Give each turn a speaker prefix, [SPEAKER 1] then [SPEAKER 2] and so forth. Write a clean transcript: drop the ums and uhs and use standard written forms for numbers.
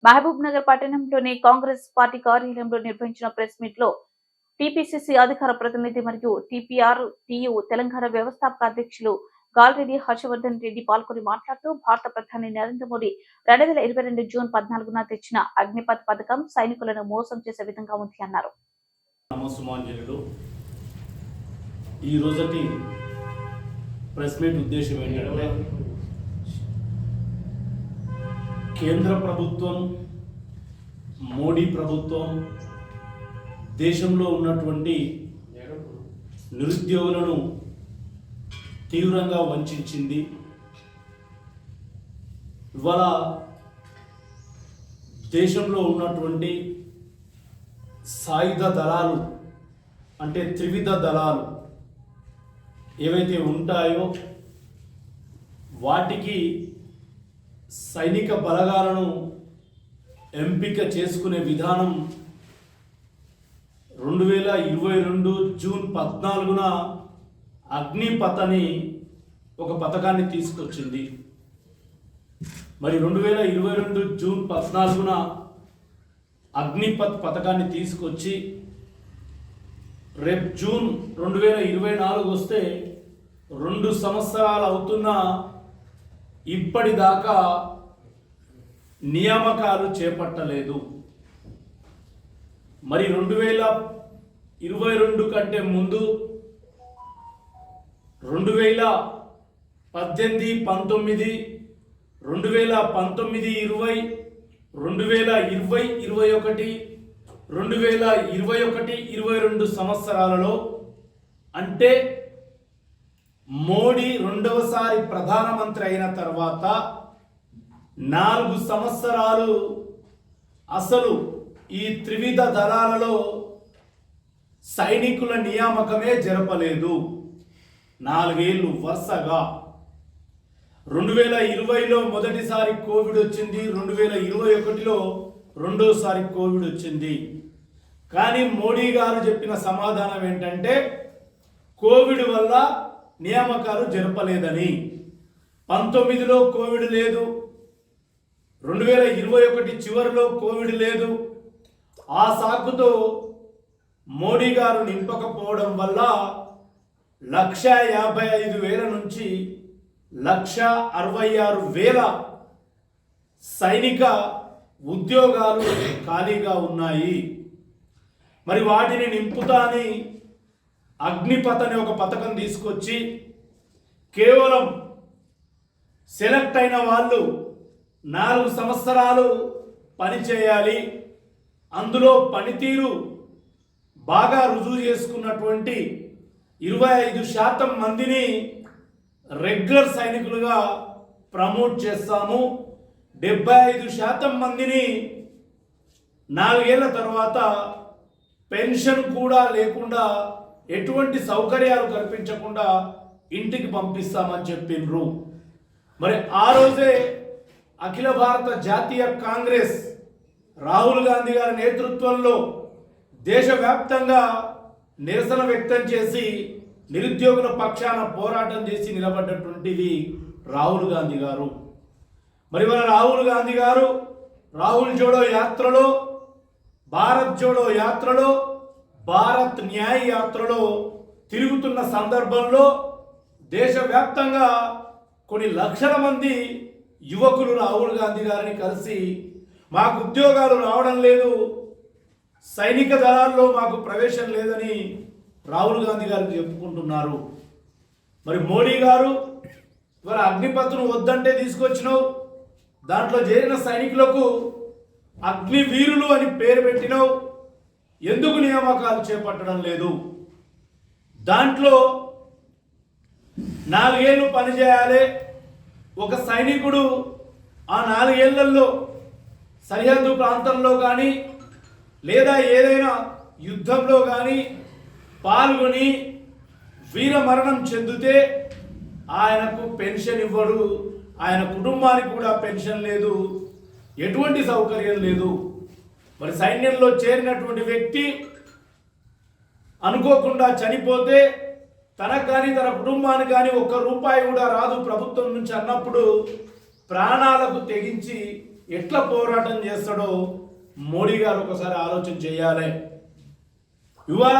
[SPEAKER 1] మహబూబ్ నగర్ పట్టణంలోని కాంగ్రెస్ పార్టీ కార్యాలయంలో నిర్వహించిన ప్రెస్ మీట్ లో టీపీసీసీ అధికార ప్రతినిధి మరియు టీపీఆర్టీయూ తెలంగాణ వ్యవస్థాపక అధ్యక్షులు గాల్రెడ్డి హర్షవర్ధన్ రెడ్డి పాల్గొని మాట్లాడుతూ భారత ప్రధాని నరేంద్ర మోడీ 2022 జూన్ 14న తెచ్చిన అగ్నిపథ్ పథకం సైనికులను మోసం చేసే విధంగా ఉంది అన్నారు.
[SPEAKER 2] ఈ రోజటి ప్రెస్ మీట్ ఉద్దేశం ఏంటంటే కేంద్ర ప్రభుత్వం మోడీ ప్రభుత్వం దేశంలో ఉన్నటువంటి నిరుద్యోగులను తీవ్రంగా వంచింది. ఇవాళ దేశంలో ఉన్నటువంటి సాయుధ దళాలు అంటే త్రివిధ దళాలు ఏవైతే ఉంటాయో వాటికి సైనిక బలగాలను ఎంపిక చేసుకునే విధానం 2022 జూన్ 14న అగ్నిపథ్ అని ఒక పథకాన్ని తీసుకొచ్చింది. మరి 2022 జూన్ 14న అగ్నిపథ్ పథకాన్ని తీసుకొచ్చి రేపు జూన్ 2024 వస్తే 2 సంవత్సరాలు అవుతున్నా ఇప్పటిదాకా నియామకాలు చేపట్టలేదు. మరి 2022 కంటే ముందు 2018, 19, 2019, 20, 2020, 2021, 22 సంవత్సరాలలో అంటే మోడీ రెండవసారి ప్రధానమంత్రి అయిన తర్వాత 4 సంవత్సరాలు అసలు ఈ త్రివిధ దళాలలో సైనికుల నియామకమే జరపలేదు. 4 ఏళ్ళు వరుసగా 2020లో మొదటిసారి కోవిడ్ వచ్చింది, 2021లో రెండోసారి కోవిడ్ వచ్చింది. కానీ మోడీ గారు చెప్పిన సమాధానం ఏంటంటే కోవిడ్ వల్ల నియామకాలు జరపలేదని. 19లో కోవిడ్ లేదు, 2021 చివరిలో కోవిడ్ లేదు. ఆ సాకుతో మోడీ గారు నింపకపోవడం వల్ల 1,55,000 నుంచి 1,66,000 సైనిక ఉద్యోగాలు ఖాళీగా ఉన్నాయి. మరి వాటిని నింపుతా అని అగ్నిపథ్ అనే ఒక పథకం తీసుకొచ్చి కేవలం సెలెక్ట్ అయిన వాళ్ళు 4 సంవత్సరాలు పనిచేయాలి, అందులో పనితీరు బాగా రుజువు చేసుకున్నటువంటి 25% మందిని రెగ్యులర్ సైనికులుగా ప్రమోట్ చేస్తాము, 75% మందిని 4 ఏళ్ల తర్వాత పెన్షన్ కూడా లేకుండా ఎటువంటి సౌకర్యాలు కల్పించకుండా ఇంటికి పంపిస్తామని చెప్పిండ్రు. మరి ఆ రోజే అఖిల భారత జాతీయ కాంగ్రెస్ రాహుల్ గాంధీ గారి నేతృత్వంలో దేశవ్యాప్తంగా నిరసన వ్యక్తం చేసి నిరుద్యోగుల పక్షాన పోరాటం చేసి నిలబడ్డటువంటిది రాహుల్ గాంధీ గారు. మరి మన రాహుల్ గాంధీ గారు రాహుల్ జోడో యాత్రలో, భారత్ జోడో యాత్రలో, భారత్ న్యాయ యాత్రలో తిరుగుతున్న సందర్భంలో దేశవ్యాప్తంగా కొన్ని లక్షల మంది యువకులు రాహుల్ గాంధీ గారిని కలిసి మాకు ఉద్యోగాలు రావడం లేదు, సైనిక దళాల్లో మాకు ప్రవేశం లేదని రాహుల్ గాంధీ గారికి చెప్పుకుంటున్నారు. మరి మోడీ గారు ఇవాళ అగ్నిపథ్ను వద్దంటే తీసుకొచ్చినావు, దాంట్లో చేరిన సైనికులకు అగ్నివీరులు అని పేరు పెట్టినావు, ఎందుకు నియామకాలు చేపట్టడం లేదు? దాంట్లో 4 ఏళ్ళు పనిచేయాలి. ఒక సైనికుడు ఆ 4 ఏళ్లలో సరిహద్దు ప్రాంతంలో కానీ లేదా ఏదైనా యుద్ధంలో కానీ పాల్గొని వీర మరణం చెందితే ఆయనకు పెన్షన్ ఇవ్వడు, ఆయన కుటుంబానికి కూడా పెన్షన్ లేదు, ఎటువంటి సౌకర్యం లేదు. మరి సైన్యంలో చేరినటువంటి వ్యక్తి అనుకోకుండా చనిపోతే తనకు కానీ తన కుటుంబానికి కానీ ఒక్క రూపాయి కూడా రాదు ప్రభుత్వం నుంచి అన్నప్పుడు ప్రాణాలకు తెగించి ఎట్లా పోరాటం చేస్తాడో మోడీ గారు ఒకసారి ఆలోచన చేయాలి. ఇవాళ